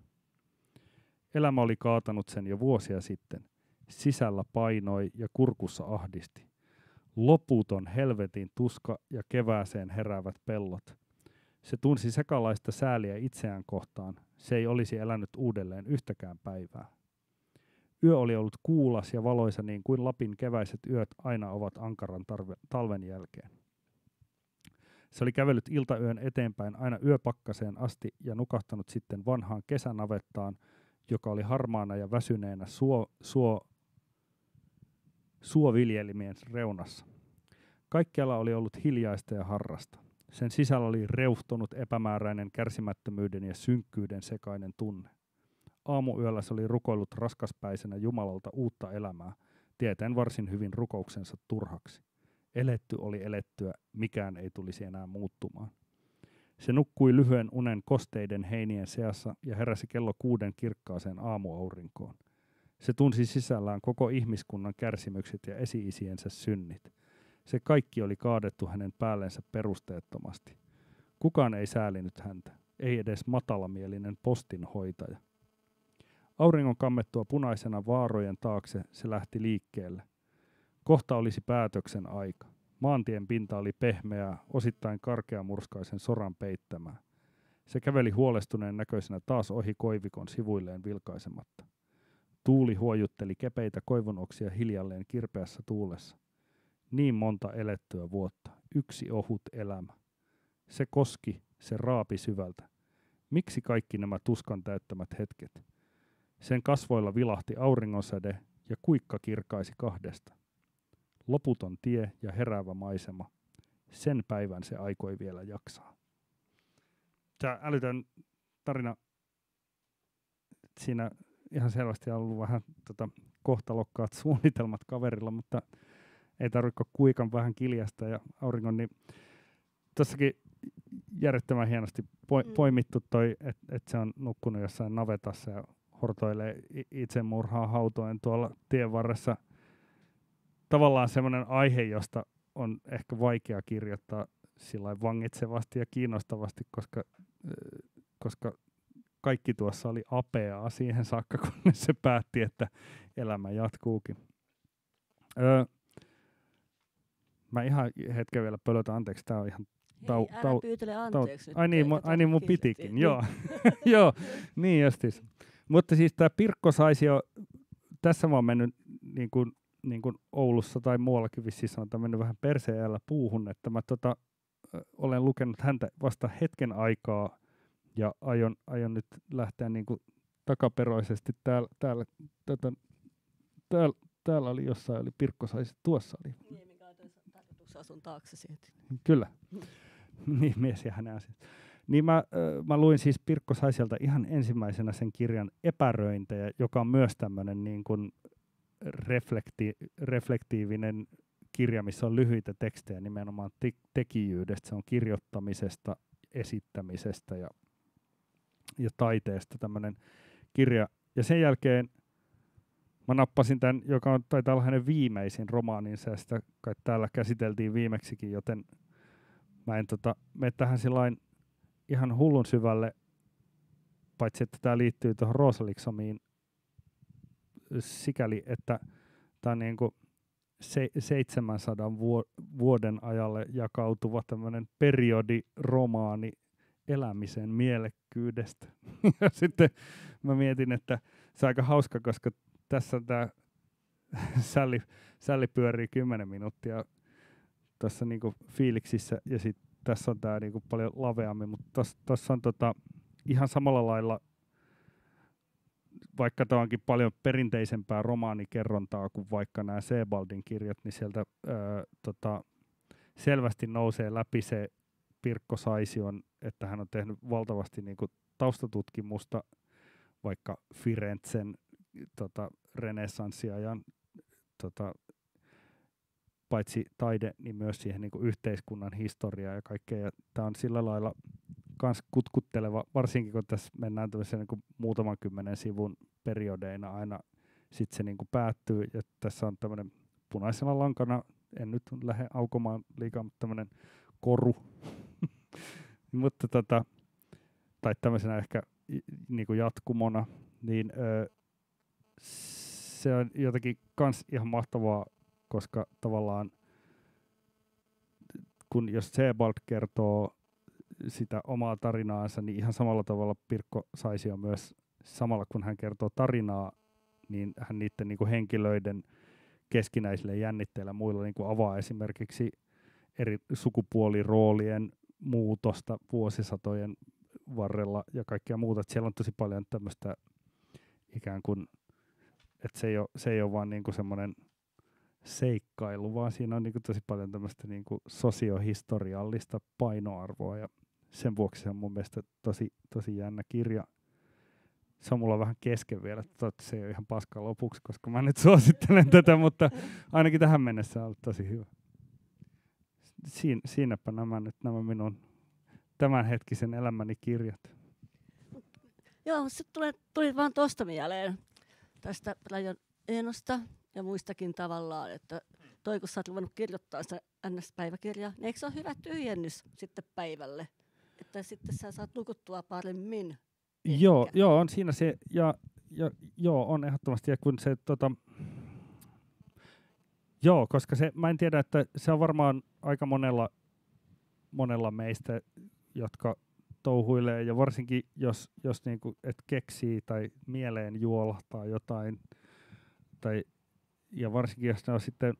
Elämä oli kaatanut sen jo vuosia sitten. Sisällä painoi ja kurkussa ahdisti. Loputon helvetin tuska ja kevääseen heräävät pellot. Se tunsi sekalaista sääliä itseään kohtaan. Se ei olisi elänyt uudelleen yhtäkään päivää. Yö oli ollut kuulas ja valoisa niin kuin Lapin keväiset yöt aina ovat ankaran talven jälkeen. Se oli kävellyt iltayön eteenpäin aina yöpakkaseen asti ja nukahtanut sitten vanhaan kesänavettaan, joka oli harmaana ja väsyneenä suoviljelimien reunassa. Kaikkialla oli ollut hiljaista ja harrasta. Sen sisällä oli reuhtonut epämääräinen kärsimättömyyden ja synkkyyden sekainen tunne. Aamuyöllä se oli rukoillut raskaspäisenä Jumalalta uutta elämää, tietäen varsin hyvin rukouksensa turhaksi. Eletty oli elettyä, mikään ei tulisi enää muuttumaan. Se nukkui lyhyen unen kosteiden heinien seassa ja heräsi kello 6 kirkkaaseen aamuaurinkoon. Se tunsi sisällään koko ihmiskunnan kärsimykset ja esi-isiensä synnit. Se kaikki oli kaadettu hänen päällensä perusteettomasti. Kukaan ei säälinyt häntä, ei edes matalamielinen postinhoitaja. Auringon kammettua punaisena vaarojen taakse se lähti liikkeelle. Kohta olisi päätöksen aika. Maantien pinta oli pehmeää, osittain karkeamurskaisen soran peittämää. Se käveli huolestuneen näköisenä taas ohi koivikon sivuilleen vilkaisematta. Tuuli huojutteli kepeitä koivunoksia hiljalleen kirpeässä tuulessa. Niin monta elettyä vuotta, yksi ohut elämä. Se koski, se raapi syvältä. Miksi kaikki nämä tuskan täyttämät hetket? Sen kasvoilla vilahti auringonsäde ja kuikka kirkaisi kahdesta. Loputon tie ja heräävä maisema. Sen päivän se aikoi vielä jaksaa. Tämä älytön tarina. Siinä ihan selvästi on ollut vähän kohtalokkaat suunnitelmat kaverilla, mutta ei tarvitse kuikan vähän kiljasta ja auringon. Niin tossakin järjettömän hienosti poimittu toi, että se on nukkunut jossain navetassa ja hortoilee itsemurhaa hautoen tuolla tien varressa. Tavallaan semmoinen aihe, josta on ehkä vaikea kirjoittaa sillain vangitsevasti ja kiinnostavasti, koska kaikki tuossa oli apeaa siihen saakka, kunnes se päätti, että elämä jatkuukin. Mä ihan hetken vielä pölötän, anteeksi, tää on ihan älä pyytele anteeksi. Ai niin, mun pitikin, joo. Joo, niin justis. Mutta siis tää Pirkko Saisio, tässä mä oon mennyt niin kuin Oulussa tai muuallakin vissiin sanotaan mennyt vähän perseellä puuhun, että mä olen lukenut häntä vasta hetken aikaa ja aion nyt lähteä niin kuin takaperoisesti täällä oli jossain, oli Pirkko Saisio, tuossa oli. Niin, mikä on tarkoituksena sun taakse siitä. Kyllä. Niin, mies ja hänen asiat. Niin mä luin siis Pirkko Saisilta ihan ensimmäisenä sen kirjan Epäröintejä, joka on myös tämmöinen niin kuin reflektiivinen kirja, missä on lyhyitä tekstejä nimenomaan tekijyydestä. Se on kirjoittamisesta, esittämisestä ja taiteesta tämmöinen kirja. Ja sen jälkeen mä nappasin tämän, joka on, taitaa olla hänen viimeisin romaaninsa, ja sitä kai täällä käsiteltiin viimeksikin, joten mä en mene tähän sillain ihan hullun syvälle, paitsi että tämä liittyy tuohon Rosaliksomiin sikäli, että tämä on niin kuin 700 vuoden ajalle jakautuva tämmöinen periodiromaani elämisen mielekkyydestä. Ja sitten mä mietin, että se on aika hauska, koska tässä on tämä sälli pyörii 10 minuuttia tässä niinku fiiliksissä ja sitten tässä on tämä niinku paljon laveammin, mutta tässä on ihan samalla lailla, vaikka tämä onkin paljon perinteisempää romaanikerrontaa kuin vaikka nämä Sebaldin kirjat, niin sieltä selvästi nousee läpi se Pirkko Saision, että hän on tehnyt valtavasti niinku taustatutkimusta vaikka Firenzen renessanssiajan paitsi taide, niin myös siihen niin kuin yhteiskunnan historiaa ja kaikkea. Tämä on sillä lailla kans kutkutteleva, varsinkin kun tässä mennään niin kuin muutaman 10 sivun periodeina aina sitten se niin kuin päättyy. Ja tässä on tämmöinen punaisena lankana, en nyt lähde aukomaan liikaa, mutta tämmöinen koru. Mutta tai tämmöisenä ehkä niinku jatkumona, niin se on jotenkin kans ihan mahtavaa, koska tavallaan jos Sebald kertoo sitä omaa tarinaansa, niin ihan samalla tavalla Pirkko Saisio myös samalla kun hän kertoo tarinaa, niin hän niiden niinku henkilöiden keskinäisille jännitteillä muilla niinku avaa esimerkiksi eri sukupuoliroolien muutosta vuosisatojen varrella ja kaikkea muuta. Et siellä on tosi paljon tämmöistä ikään kuin, että se ei ole vaan niinku semmoinen seikkailu, vaan siinä on niinku tosi paljon tämmöistä niinku sosiohistoriallista painoarvoa ja sen vuoksi se on mun mielestä tosi jännä kirja. Se on mulla vähän kesken vielä, että se ei ole ihan paska lopuksi, koska mä nyt suosittelen tätä, mutta ainakin tähän mennessä on ollut tosi hyvä. Siinäpä nämä minun tämänhetkisen elämäni kirjat. Joo, sitten tuli vaan tuosta mieleen tästä Brian Enosta ja muistakin tavallaan, että kun sä oot ruvennut kirjoittaa sitä NS-päiväkirjaa, niin eikö se ole hyvä tyhjennys sitten päivälle? Että sitten sä saat nukuttua paremmin. Joo, on siinä se, ja joo, on ehdottomasti, ja kun se, joo, koska se, mä en tiedä, että se on varmaan aika monella meistä, jotka touhuilee, ja varsinkin jos niinku, et keksii tai mieleen juolahtaa jotain, ja varsinkin jos ne on sitten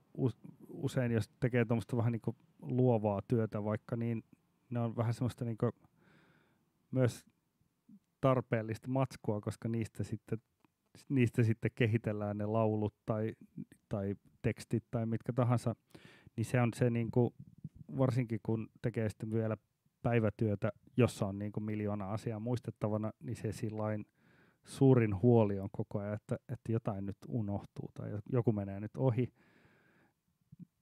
usein, jos tekee tuommoista vähän niinku luovaa työtä vaikka, niin ne on vähän semmoista niinku myös tarpeellista matskua, koska niistä sitten kehitellään ne laulut tai tekstit tai mitkä tahansa, niin se on se niinku, varsinkin kun tekee sitten vielä päivätyötä, jossa on niinku 1,000,000 asiaa muistettavana, niin se sillain suurin huoli on koko ajan, että jotain nyt unohtuu tai joku menee nyt ohi.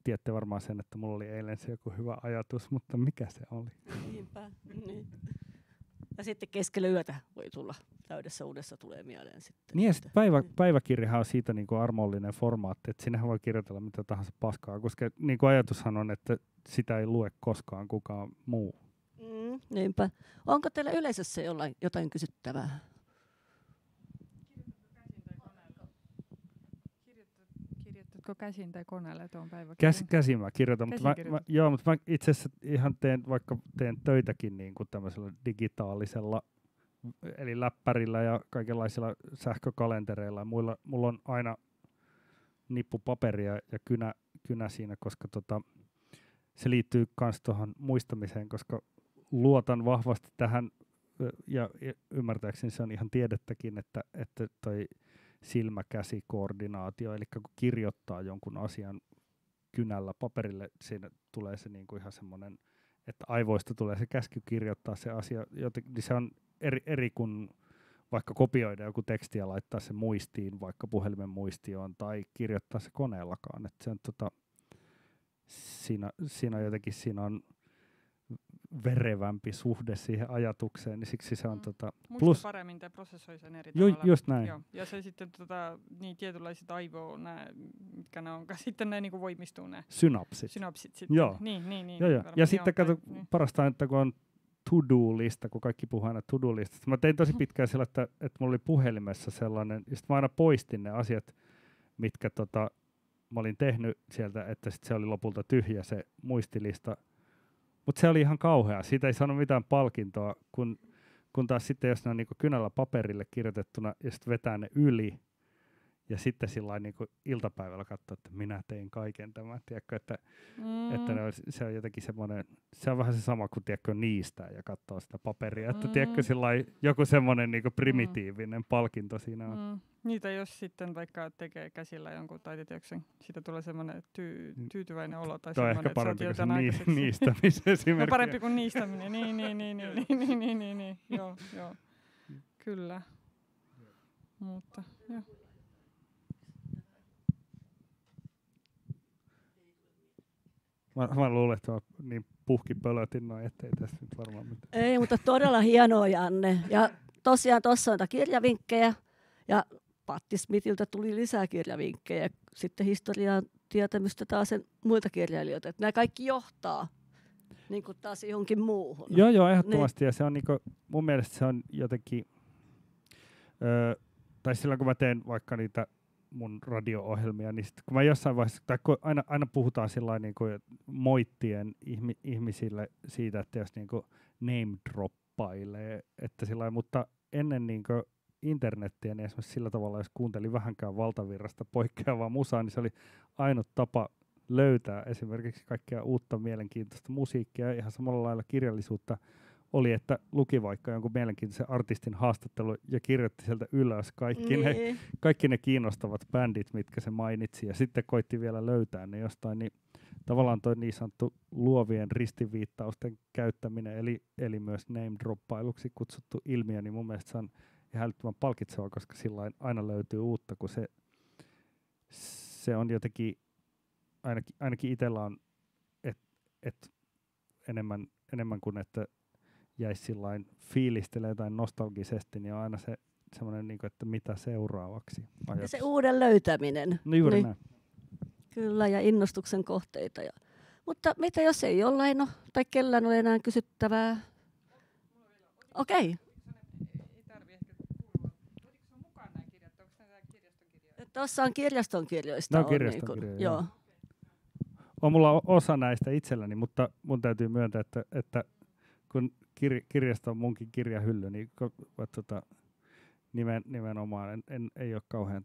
Tiedätte varmaan sen, että mulla oli eilen se joku hyvä ajatus, mutta mikä se oli? Niinpä, niin. Ja sitten keskellä yötä voi tulla täydessä uudessa tulee mieleen sitten. Niin ja sitten päiväkirjahan on siitä niinku armollinen formaatti, että sinnehän voi kirjoitella mitä tahansa paskaa, koska niinku ajatushan on, että sitä ei lue koskaan kukaan muu. Niinpä. Onko teillä yleisössä jotain kysyttävää? Kirjoitatko käsin tai koneella tuon päiväkirjan? Käsin mä kirjoitan, mutta mä itse asiassa ihan teen töitäkin niin kuin tämmöisellä digitaalisella, eli läppärillä ja kaikenlaisilla sähkökalentereilla. Mulla on aina nippu paperia ja kynä siinä, koska se liittyy myös tuohon muistamiseen, koska luotan vahvasti tähän, ja ymmärtääkseni se on ihan tiedettäkin, että toi silmäkäsikoordinaatio, eli kun kirjoittaa jonkun asian kynällä paperille, siinä tulee se niinku ihan semmoinen, että aivoista tulee se käsky kirjoittaa se asia, niin se on eri kuin vaikka kopioida joku teksti ja laittaa se muistiin, vaikka puhelimen muistioon, tai kirjoittaa se koneellakaan. Että se on siinä on jotenkin verevämpi suhde siihen ajatukseen, niin siksi se on Muista paremmin tai prosessoi sen eri tavalla. Just näin. Joo. Ja se sitten niin tietynlaiset mitkä ne on, sitten ne niinku voimistuu ne synapsit sitten. Joo. Niin. Joo. Ja sitten kato, parasta on, että kun on to-do-lista, kun kaikki puhuu aina to-do-listasta. Mä tein tosi pitkään sillä, että mulla oli puhelimessa sellainen, ja sitten mä aina poistin ne asiat, mitkä mä olin tehnyt sieltä, että sit se oli lopulta tyhjä se muistilista. Mutta se oli ihan kauhea. Siitä ei saanut mitään palkintoa, kun taas sitten, jos ne on niinku kynällä paperille kirjoitettuna ja sitten vetää ne yli ja sitten sillain niinku iltapäivällä katsoo, että minä tein kaiken tämän. Tiedätkö, että se on jotenkin semmoinen, se on vähän se sama kuin tiedätkö, niistä ja katsoo sitä paperia. Että tiedätkö, sillain joku semmoinen niinku primitiivinen palkinto siinä on. Niitä jos sitten vaikka tekee käsillä jonkun taiteteoksen, siitä tulee semmoinen tyytyväinen olo. Tai on ehkä parempi kuin se niistämisesimerkki. No parempi kuin niistäminen, niin. Joo, kyllä. Mutta, joo. Mä luulen, että niin puhkipölötin noin, ettei tässä nyt varmaan mitään. Ei, mutta todella hienoa, Janne. Ja tosiaan tuossa on kirjavinkkejä ja Patti Smithiltä tuli lisää kirjavinkkejä. Sitten historiaan tietämystä taas sen muilta kirjailijoilta. Että nämä kaikki johtaa niin kuin taas johonkin muuhun. Joo, ehdottomasti. Ja se on niinku, mun mielestä se on jotenkin, tai silloin kun mä teen vaikka niitä mun radio-ohjelmia, niin sit, kun mä jossain vaiheessa, tai aina puhutaan sillain niinku moittien ihmisille siitä, että jos niinku name-droppailee, että sillain, mutta ennen niinku internettiä, niin esimerkiksi sillä tavalla, jos kuuntelin vähänkään valtavirrasta poikkeavaa musaa, niin se oli ainut tapa löytää esimerkiksi kaikkea uutta mielenkiintoista musiikkia ja ihan samalla lailla kirjallisuutta oli, että luki vaikka jonkun mielenkiintoisen artistin haastattelu ja kirjoitti sieltä ylös kaikki ne kiinnostavat bändit, mitkä se mainitsi ja sitten koitti vielä löytää ne jostain, niin tavallaan toi niin sanottu luovien ristiviittausten käyttäminen, eli myös name-droppailuksi kutsuttu ilmiö, niin mun mielestä se on ihan älyttömän palkitsevaa, koska sillain aina löytyy uutta, kun se on jotenkin, ainakin itsellä on enemmän kuin että jäisi sillain fiilistelee tai nostalgisesti, niin on aina se semmoinen, niin kuin, että mitä seuraavaksi. Ajatus. Ja se uuden löytäminen. No juuri näin. Kyllä, ja innostuksen kohteita. Mutta mitä jos ei jollain ole, tai kellään ole enää kysyttävää? Okei. Tuossa on kirjaston kirjoista. No, kirjaston kirjoja, joo. On mulla osa näistä itselläni, mutta mun täytyy myöntää, että kun kirjasto on munkin kirjahylly, niin nimenomaan ei ole kauhean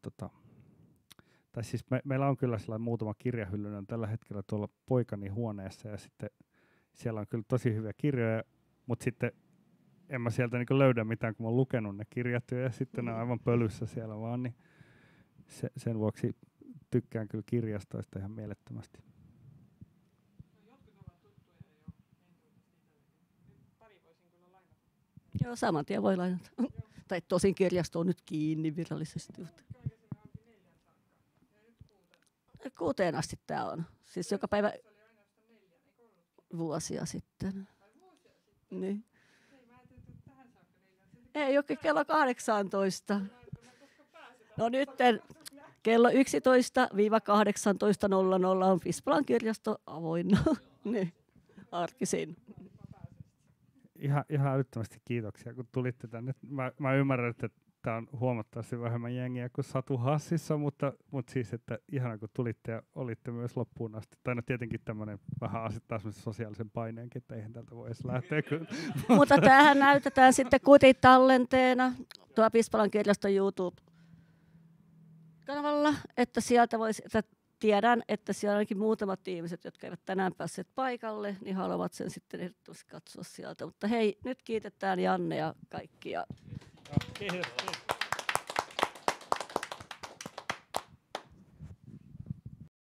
tai siis meillä on kyllä sellainen muutama kirjahylly on tällä hetkellä tuolla poikani huoneessa ja sitten siellä on kyllä tosi hyviä kirjoja, mutta sitten en mä sieltä niinku löydä mitään, kun mä oon lukenut ne kirjat ja sitten ne on aivan pölyssä siellä vaan, niin sen vuoksi tykkään kyllä kirjastoista ihan mielettömästi. Joo, saman tien voi lainata. Tai tosin kirjasto on nyt kiinni virallisesti. 6 asti tämä on. Siis joka päivä vuosia sitten. Niin. Ei ole kello 18. No nyt kello 11-18.00 on Vispalan kirjasto avoinna. Niin, arkisin. Ihan älyttömästi kiitoksia, kun tulitte tänne. Mä ymmärrän, että tämä on huomattavasti vähemmän jengiä kuin Satu Hassissa, mutta siis, että ihana kun tulitte ja olitte myös loppuun asti. Tai no tietenkin tämmöinen vähän asettaa semmoisen sosiaalisen paineenkin, että eihän tältä voi edes lähteä. Mutta tämähän näytetään sitten kutitallenteena tuo Vispalan kirjaston YouTube-kanavalla, että sieltä voisi... Tiedän, että siellä ainakin muutamat ihmiset, jotka eivät tänään päässeet paikalle, niin haluavat sen sitten ehdottomasti katsoa sieltä. Mutta hei, nyt kiitetään Janne ja kaikkia. Kiitos.